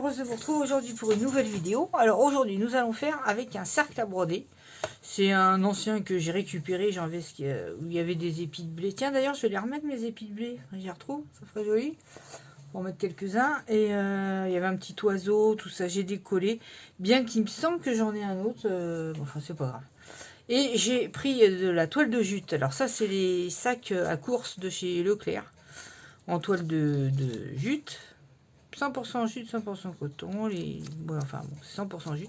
heureuse de vous retrouver aujourd'hui pour une nouvelle vidéo. Alors aujourd'hui nous allons faire avec un cercle à broder. C'est un ancien que j'ai récupéré, j'enlevais où il y avait des épis de blé. Tiens d'ailleurs je vais les remettre mes épis de blé, j'y retrouve, ça ferait joli. On va en mettre quelques-uns. Et il y avait un petit oiseau, tout ça, j'ai décollé. Bien qu'il me semble que j'en ai un autre, bon, enfin c'est pas grave. Et j'ai pris de la toile de jute. Alors ça c'est les sacs à course de chez Leclerc. En toile de jute. 100% jute, 100% coton, ouais, enfin bon, c'est 100% jute.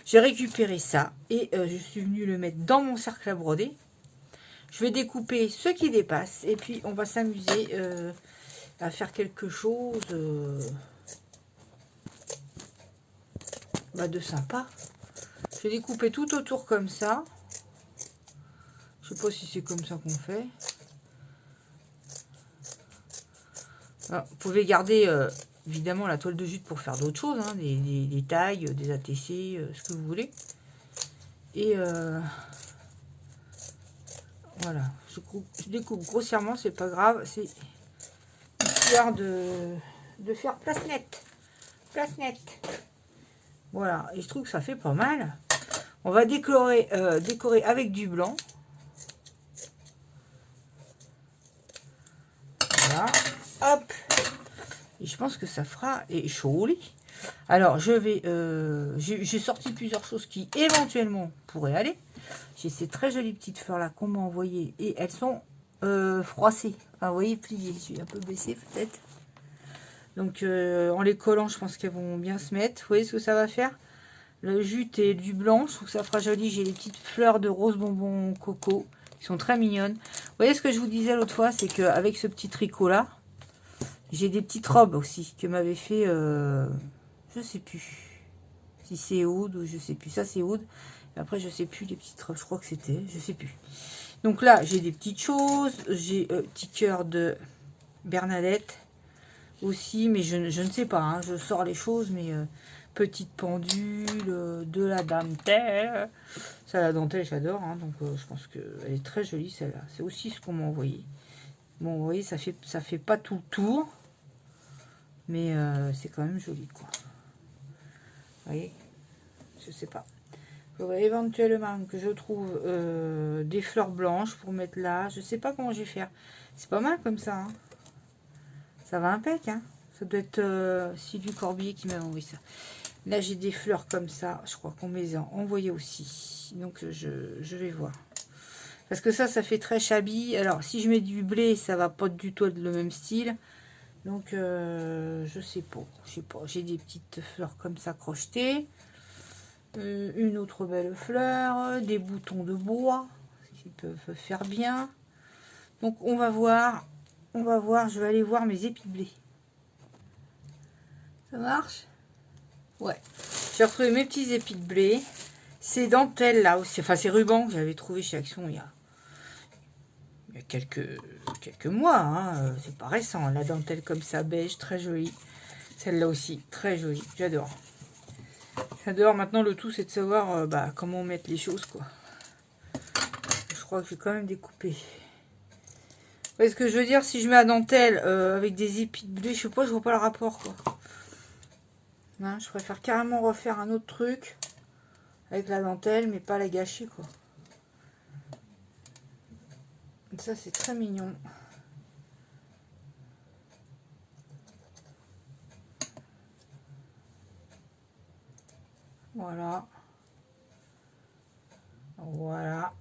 J'ai récupéré ça et je suis venue le mettre dans mon cercle à broder. Je vais découper ce qui dépasse et puis on va s'amuser à faire quelque chose de sympa. Je vais découper tout autour comme ça. Je sais pas si c'est comme ça qu'on fait. Alors, vous pouvez garder évidemment la toile de jute pour faire d'autres choses, hein, des tailles, des ATC, ce que vous voulez. Et voilà, je découpe grossièrement, c'est pas grave, c'est histoire de faire place nette. Place nette. Voilà, et je trouve que ça fait pas mal. On va décorer avec du blanc. Voilà, hop. Et je pense que ça fera joli. Alors, je vais... j'ai sorti plusieurs choses qui, éventuellement, pourraient aller. J'ai ces très jolies petites fleurs-là qu'on m'a envoyées. Et elles sont froissées. Enfin, vous voyez, pliées. Je vais un peu baisser, peut-être. Donc, en les collant, je pense qu'elles vont bien se mettre. Vous voyez ce que ça va faire? Le jute et du blanc. Je trouve que ça fera joli. J'ai des petites fleurs de rose bonbon coco qui sont très mignonnes. Vous voyez ce que je vous disais l'autre fois? C'est qu'avec ce petit tricot-là, j'ai des petites robes aussi que m'avait fait, je sais plus si c'est Aude ou je sais plus. Ça c'est Aude. Et après je sais plus les petites robes. Je crois que c'était, je sais plus. Donc là j'ai des petites choses. J'ai petit cœur de Bernadette aussi, mais je ne sais pas. Hein, je sors les choses, mais petite pendule, de la dentelle. Ça la dentelle j'adore. Hein, donc je pense que elle est très jolie celle-là. C'est aussi ce qu'on m'a envoyé. Bon, vous voyez, ça fait pas tout le tour. Mais c'est quand même joli, quoi. Vous voyez? Je sais pas. Il faudrait éventuellement que je trouve des fleurs blanches pour mettre là. Je sais pas comment je vais faire. C'est pas mal comme ça. Hein. Ça va impec. Hein. Ça doit être Sylvie Corbier qui m'a envoyé ça. Là, j'ai des fleurs comme ça. Je crois qu'on me les a envoyées aussi. Donc, je vais voir. Parce que ça fait très shabby. Alors, si je mets du blé, ça va pas du tout être le même style. Donc, je sais pas. J'ai des petites fleurs comme ça crochetées. Une autre belle fleur. Des boutons de bois qui peuvent faire bien. Donc, on va voir. Je vais aller voir mes épis de blé. Ça marche? Ouais. J'ai retrouvé mes petits épis de blé. Ces dentelles là aussi. Enfin, ces rubans que j'avais trouvé chez Action il y a quelques mois, hein. C'est pas récent, la dentelle comme ça, beige, très jolie. Celle-là aussi, très jolie, j'adore. J'adore, maintenant le tout c'est de savoir comment mettre les choses, quoi. Je crois que je vais quand même découper. Vous voyez ce que je veux dire? Si je mets la dentelle avec des épis de blé, je sais pas, je vois pas le rapport, quoi. Hein, je préfère carrément refaire un autre truc avec la dentelle, mais pas la gâcher, quoi. Ça c'est très mignon. Voilà. Voilà.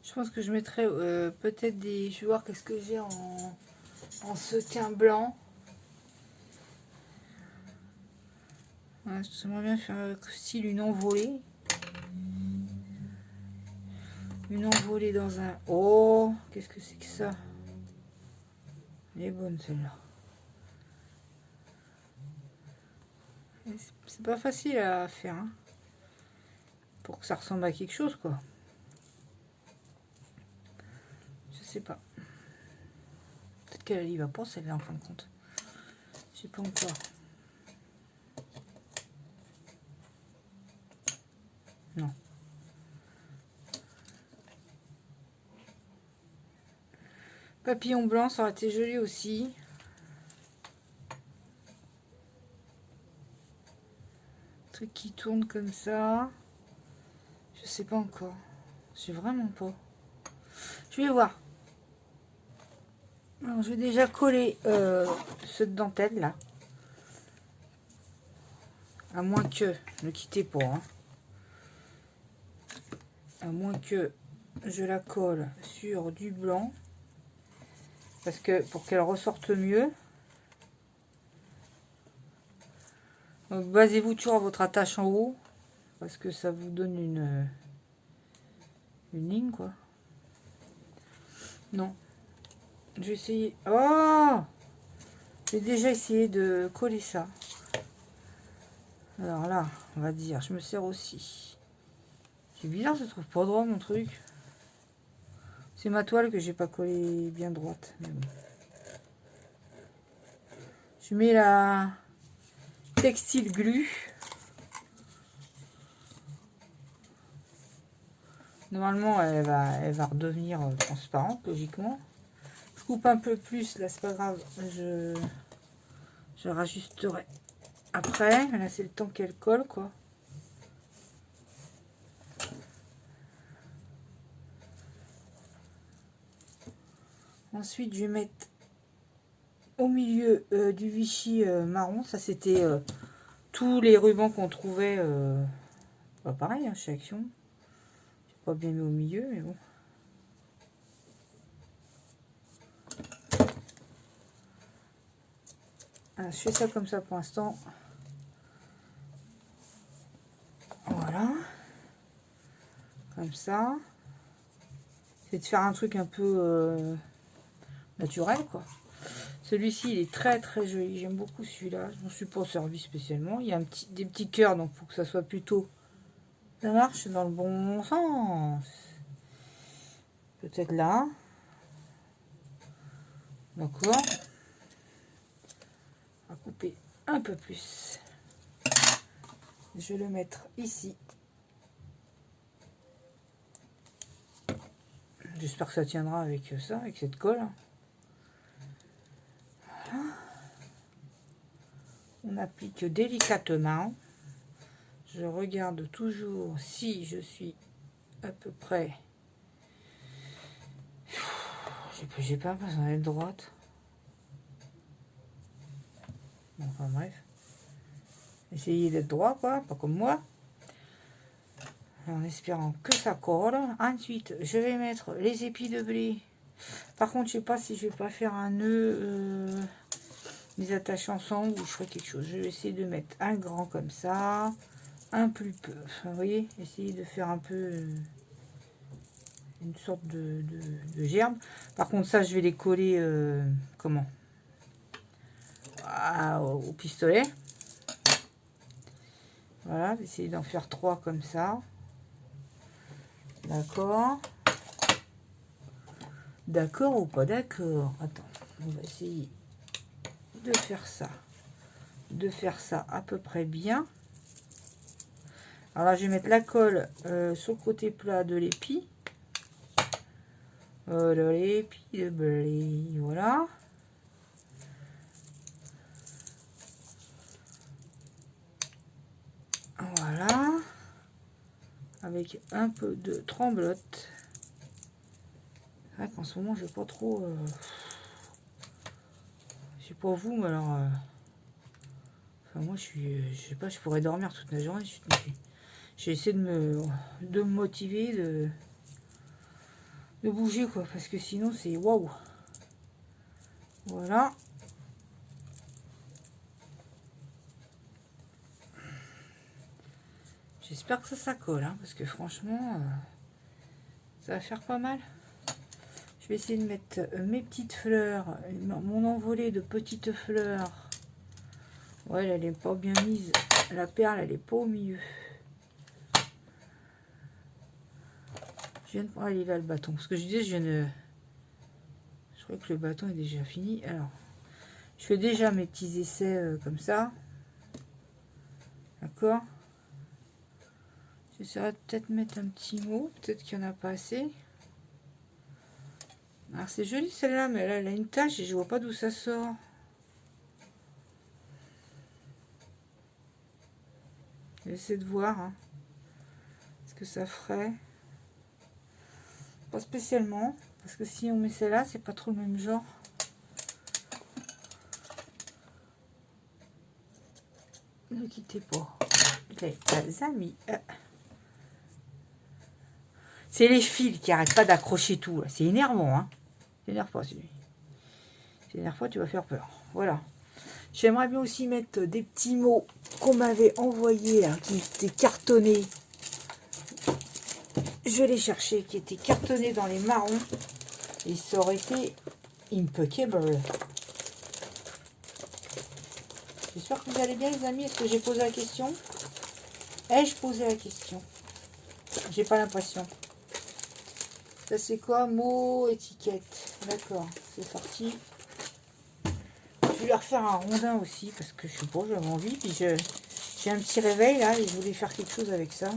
Je pense que je mettrai peut-être des... Je vais voir qu'est-ce que j'ai en sequin blanc. Ouais, j'aimerais bien faire style une envolée. Une envolée dans un... Oh, qu'est-ce que c'est que ça? Elle est bonne celle-là. C'est pas facile à faire. Hein, pour que ça ressemble à quelque chose, quoi. Je sais pas. Peut-être qu'elle y va pas celle-là en fin de compte. Je sais pas encore. Non. Papillon blanc, ça aurait été joli aussi. Truc qui tourne comme ça. Je sais pas encore. Je sais vraiment pas. Je vais voir. Alors, je vais déjà coller cette dentelle là. À moins que, ne quittez pas, hein. À moins que je la colle sur du blanc. Parce que pour qu'elle ressorte mieux, basez-vous toujours à votre attache en haut. Parce que ça vous donne une ligne, quoi. Non. Je vais essayer. Oh! J'ai déjà essayé de coller ça. Alors là, on va dire, je me sers aussi. C'est bizarre, je trouve pas droit mon truc. C'est ma toile que j'ai pas collée bien droite. Mais bon. Je mets la textile glue. Normalement, elle va redevenir transparente, logiquement. Je coupe un peu plus, là, c'est pas grave. Je rajusterai après. Là, c'est le temps qu'elle colle, quoi. Ensuite, je vais mettre au milieu du Vichy marron. Ça, c'était tous les rubans qu'on trouvait. Pas pareil, hein, chez Action. J'ai pas bien mis au milieu, mais bon. Alors, je fais ça comme ça pour l'instant. Voilà. Comme ça. C'est de faire un truc un peu naturel, quoi. Celui-ci, il est très très joli. J'aime beaucoup celui-là. Je m'en suis pas servi spécialement. Il y a des petits cœurs, donc pour que ça soit plutôt... Ça marche dans le bon sens. Peut-être là. D'accord. On va couper un peu plus. Je vais le mettre ici. J'espère que ça tiendra avec ça, avec cette colle. Voilà. On applique délicatement. Je regarde toujours si je suis à peu près... J'ai pas besoin d'être droite. Enfin bref. Essayez d'être droit, quoi, pas comme moi. En espérant que ça colle. Ensuite, je vais mettre les épis de blé. Par contre, je sais pas si je vais pas faire un nœud, les attacher ensemble ou je ferai quelque chose. Je vais essayer de mettre un grand comme ça, un plus peu. Enfin, vous voyez, essayer de faire un peu une sorte de gerbe. Par contre, ça, je vais les coller comment? Au pistolet. Voilà, essayer d'en faire 3 comme ça. D'accord. D'accord ou pas d'accord? Attends, on va essayer de faire ça. De faire ça à peu près bien. Alors là, je vais mettre la colle sur le côté plat de l'épi. Voilà, l'épi de blé. Voilà. Voilà. Avec un peu de tremblote. C'est vrai qu'en ce moment, je n'ai pas trop... je sais pas vous, mais alors... enfin, moi, je sais pas, je pourrais dormir toute la journée. J'ai essayé de me motiver, de bouger, quoi. Parce que sinon, c'est waouh. Voilà. J'espère que ça colle, hein, parce que franchement, ça va faire pas mal. Je vais essayer de mettre mes petites fleurs, mon envolée de petites fleurs. Ouais, elle n'est pas bien mise. La perle, elle n'est pas au milieu. Je viens de prendre, il est là le bâton. Parce que je disais, je crois que le bâton est déjà fini. Alors, je fais déjà mes petits essais comme ça. D'accord. J'essaierai de peut-être mettre un petit mot. Peut-être qu'il n'y en a pas assez. Alors c'est joli celle-là, mais là elle a une tache et je vois pas d'où ça sort. J'essaie de voir hein, ce que ça ferait. Pas spécialement, parce que si on met celle-là, c'est pas trop le même genre. Ne quittez pas les amis. C'est les fils qui arrêtent pas d'accrocher tout. C'est énervant. Hein. T'énerve pas celui. T'énerve pas, tu vas faire peur. Voilà. J'aimerais bien aussi mettre des petits mots qu'on m'avait envoyés, là, qui étaient cartonnés. Je vais les chercher, qui étaient cartonnés dans les marrons. Et ça aurait été impeccable. J'espère que vous allez bien les amis. Est-ce que j'ai posé la question? Ai-je posé la question? J'ai pas l'impression. Ça c'est quoi? Mot, étiquette. D'accord, c'est parti. Je vais leur faire un rondin aussi parce que je sais pas, j'avais envie. Puis j'ai un petit réveil là et je voulais faire quelque chose avec ça.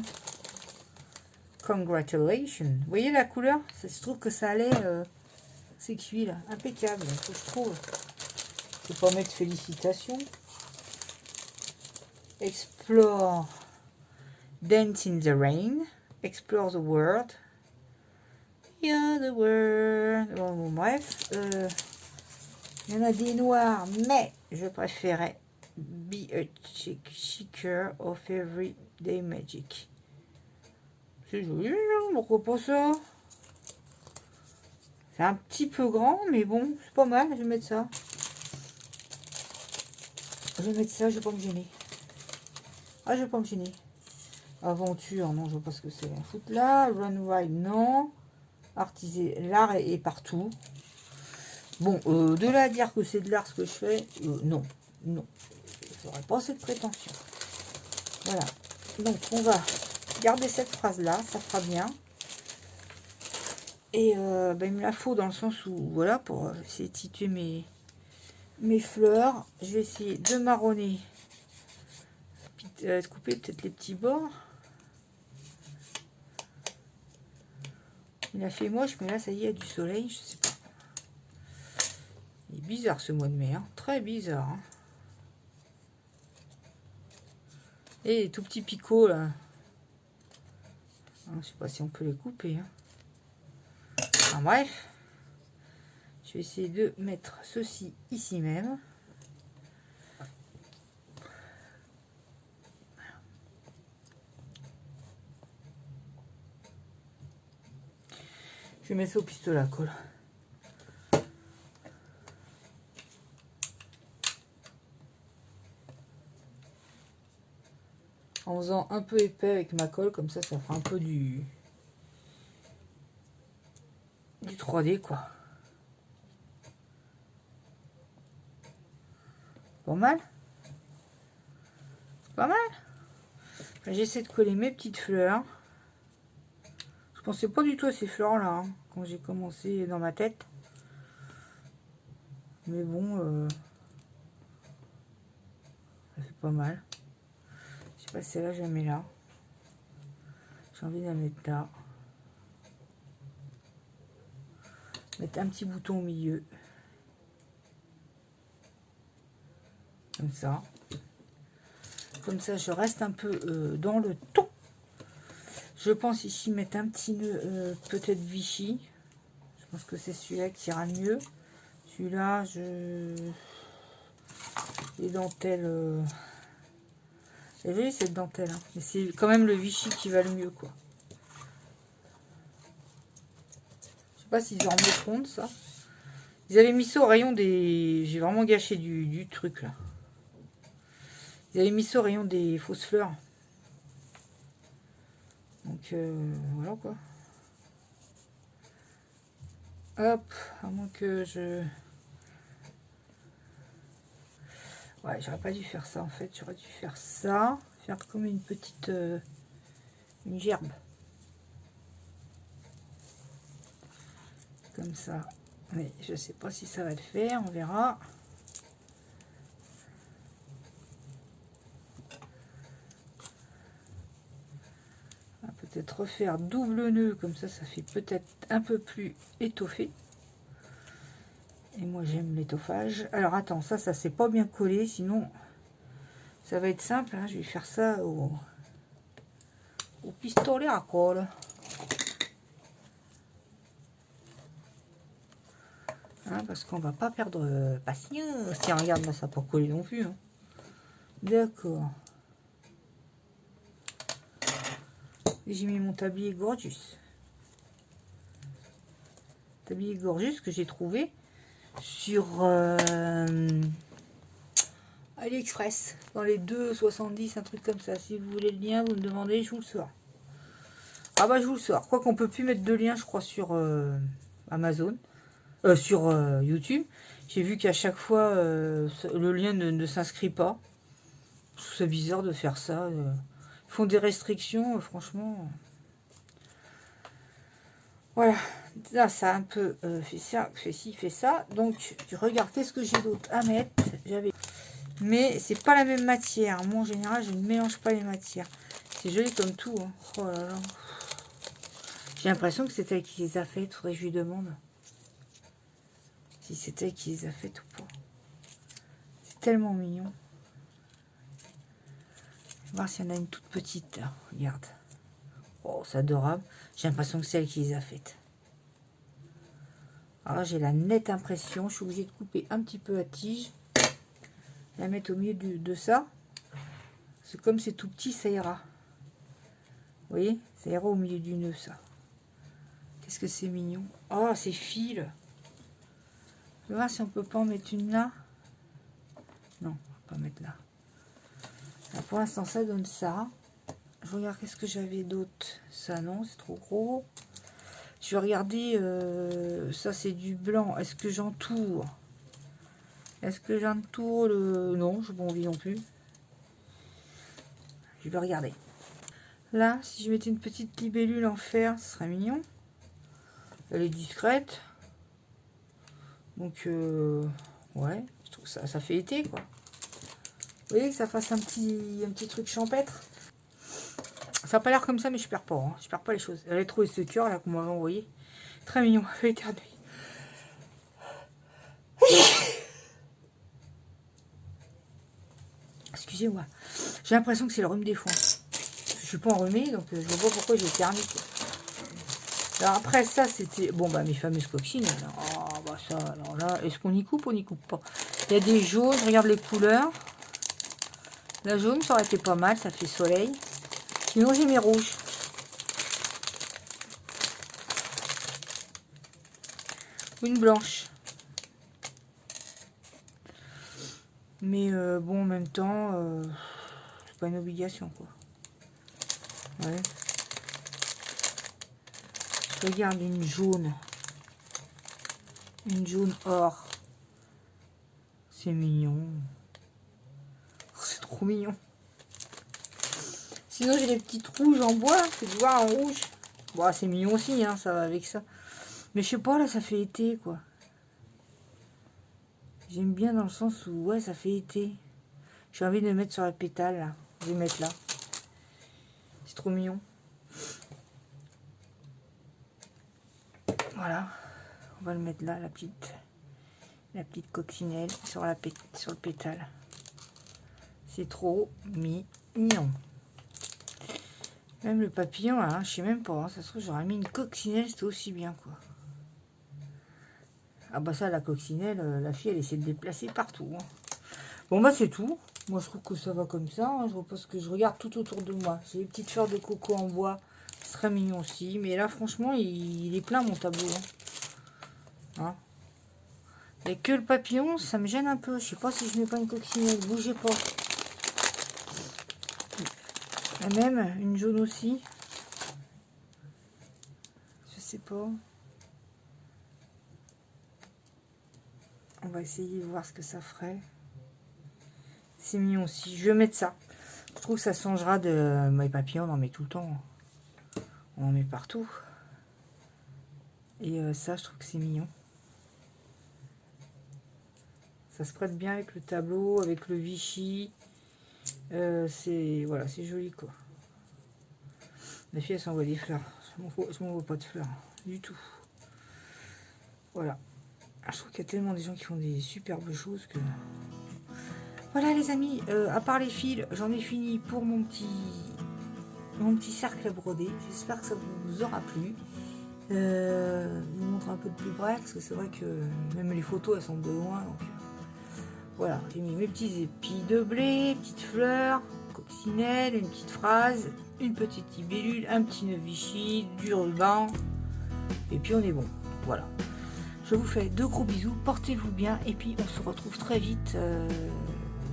Congratulations. Vous voyez la couleur? Ça se trouve que ça allait. C'est cuit là. Impeccable, que je trouve. Je vais pas mettre félicitations. Explore. Dance in the rain. Explore the world. Yeah, the world. Bon, bref. Il y en a des noirs, mais je préférais Be a Seeker of Everyday Magic. C'est joli, pourquoi pas ça? C'est un petit peu grand, mais bon, c'est pas mal. Je vais mettre ça. Je vais mettre ça, je vais pas me gêner. Ah, je vais pas me gêner. Aventure, non, je vois pas ce que c'est. Foot là, Run Ride, non. Artiser, l'art est partout. Bon, de là à dire que c'est de l'art ce que je fais, non, non. Je n'aurais pas cette prétention. Voilà. Donc, on va garder cette phrase-là, ça fera bien. Et ben, il me la faut dans le sens où, voilà, pour essayer de situer mes fleurs. Je vais essayer de marronner, de couper peut-être les petits bords. Il a fait moche, mais là, ça y est, il y a du soleil, je sais pas. Il est bizarre ce mois de mai, hein. Très bizarre. Hein. Et les tout petits picots, là. Je sais pas si on peut les couper. Hein. Enfin, bref. Je vais essayer de mettre ceci ici même. Je vais mettre ça au pistolet à colle. En faisant un peu épais avec ma colle, comme ça, ça fera un peu du 3D, quoi. Pas mal. Pas mal. Enfin, j'essaie de coller mes petites fleurs. Je pensais pas du tout à ces fleurs-là, hein, quand j'ai commencé dans ma tête. Mais bon, ça fait pas mal. Je sais pas si celle-là, je la mets là. J'ai envie de la mettre là. Mettre un petit bouton au milieu. Comme ça. Comme ça, je reste un peu dans le ton. Je pense ici mettre un petit nœud, peut-être Vichy. Je pense que c'est celui-là qui ira mieux. Celui-là, les dentelles... C'est joli cette dentelle, hein. Mais c'est quand même le Vichy qui va le mieux, quoi. Je sais pas s'ils en remettront de ça. Ils avaient mis ça au rayon des... J'ai vraiment gâché du truc, là. Ils avaient mis ça au rayon des fausses fleurs. Donc, voilà, quoi. Hop, à moins que je... Ouais, j'aurais pas dû faire ça, en fait. J'aurais dû faire ça. Faire comme une petite... une gerbe. Comme ça. Mais je sais pas si ça va le faire, on verra. On va peut-être refaire double nœud, comme ça, ça fait peut-être un peu plus étoffé. Et moi j'aime l'étoffage. Alors attends, ça c'est pas bien collé, sinon ça va être simple, hein. Je vais faire ça au pistolet à colle. Hein, parce qu'on va pas perdre patience. Tiens, regarde, là ça n'a pas collé non plus. Hein. D'accord. J'ai mis mon tablier Gorgeous. Tablier Gorgeous que j'ai trouvé sur AliExpress. Dans les 2,70, un truc comme ça. Si vous voulez le lien, vous me demandez, je vous le sors. Ah bah je vous le sors. Quoi qu'on peut plus mettre de lien, je crois, sur Amazon. Sur YouTube. J'ai vu qu'à chaque fois, le lien ne s'inscrit pas. Je trouve ça bizarre de faire ça. Ils font des restrictions, franchement. Voilà. Là, ça a un peu fait ça, fait ci, fait ça. Donc, je regarde, qu'est-ce que j'ai d'autre à mettre. Mais c'est pas la même matière. Moi, en général, je ne mélange pas les matières. C'est joli comme tout. Hein. Oh là là. J'ai l'impression que c'est elle qui les a faites. Faudrait que je lui demande si c'est elle qui les a faites ou pas. C'est tellement mignon. On va voir s'il y en a une toute petite. Là. Regarde. Oh, c'est adorable. J'ai l'impression que c'est elle qui les a faites. Alors j'ai la nette impression. Je suis obligée de couper un petit peu la tige. La mettre au milieu de ça. C'est comme c'est tout petit, ça ira. Vous voyez, ça ira au milieu du nœud, ça. Qu'est-ce que c'est mignon. Oh, c'est fil. Je vais voir si on peut pas en mettre une là. Non, on va pas mettre là. Là pour l'instant, ça donne ça. Je regarde qu'est-ce que j'avais d'autre. Ça, non, c'est trop gros. Je vais regarder. Ça, c'est du blanc. Est-ce que j'entoure? Est-ce que j'entoure le... Non, je n'ai pas envie non plus. Je vais regarder. Là, si je mettais une petite libellule en fer, ce serait mignon. Elle est discrète. Donc, ouais, je trouve que ça fait été, quoi. Vous voyez que ça fasse un petit truc champêtre. Ça n'a pas l'air comme ça, mais je perds pas. Hein. Je perds pas les choses. Elle a trouvé ce cœur là qu'on m'avait envoyé. Très mignon. Elle fait éternuer. Excusez-moi. J'ai l'impression que c'est le rhume des foins. Je suis pas enrhumée, donc je vois pas pourquoi j'ai éternué. Alors après ça, c'était... Bon, bah mes fameuses coccinelles. Oh, bah ça, alors là, est-ce qu'on y coupe ou on n'y coupe pas? Il y a des jaunes, je regarde les couleurs. La jaune, ça aurait été pas mal, ça fait soleil. Sinon, j'ai mes rouges. Une blanche. Mais bon, en même temps, c'est pas une obligation, quoi. Ouais. Je regarde une jaune. Une jaune or. C'est mignon. Oh, c'est trop mignon. Sinon, j'ai des petites rouges en bois. C'est du voir en rouge. Bon, c'est mignon aussi, hein, ça va avec ça. Mais je sais pas, là, ça fait été, quoi. J'aime bien dans le sens où, ouais, ça fait été. J'ai envie de le mettre sur la pétale, là. Je vais le mettre là. C'est trop mignon. Voilà. On va le mettre là, la petite coccinelle sur le pétale. C'est trop mignon. Même le papillon, là, je sais même pas. Hein, ça se trouve, j'aurais mis une coccinelle, c'était aussi bien, quoi. Ah bah ça, la coccinelle, la fille, elle essaie de déplacer partout. Hein. Bon, bah c'est tout. Moi, je trouve que ça va comme ça. Hein. Je repose que je regarde tout autour de moi. J'ai des petites fleurs de coco en bois. C'est très mignon aussi. Mais là, franchement, il est plein, mon tableau. Hein. Hein. Et que le papillon, ça me gêne un peu. Je sais pas si je mets pas une coccinelle. Bougez pas. La même, une jaune aussi. Je sais pas. On va essayer de voir ce que ça ferait. C'est mignon aussi. Je vais mettre ça. Je trouve que ça changera de... mes papillons, on en met tout le temps. On en met partout. Et ça, je trouve que c'est mignon. Ça se prête bien avec le tableau, avec le Vichy. C'est... Voilà, c'est joli, quoi. La fille, elle s'envoie des fleurs. Je m'envoie pas de fleurs. Du tout. Voilà. Je trouve qu'il y a tellement des gens qui font des superbes choses que... Voilà les amis, à part les fils, j'en ai fini pour mon petit cercle brodé. J'espère que ça vous aura plu. Je vous montre un peu de plus près, parce que c'est vrai que même les photos, elles sont de loin. Donc, voilà, j'ai mis mes petits épis de blé, petites fleurs, coccinelle, une petite phrase, une petite libellule, un petit nœud Vichy, du ruban. Et puis on est bon. Voilà. Je vous fais de gros bisous, portez-vous bien, et puis on se retrouve très vite.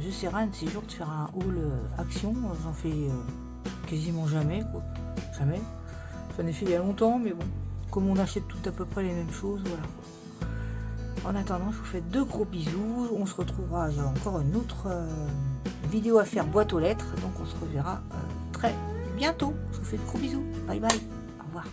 J'essaierai un de ces jours de faire un haul action. J'en fais quasiment jamais, quoi. Jamais. J'en ai fait il y a longtemps, mais bon, comme on achète tout à peu près les mêmes choses, voilà. En attendant, je vous fais de gros bisous. On se retrouvera, j'ai encore une autre vidéo à faire, boîte aux lettres. Donc on se reverra très bientôt. Je vous fais de gros bisous. Bye bye. Au revoir.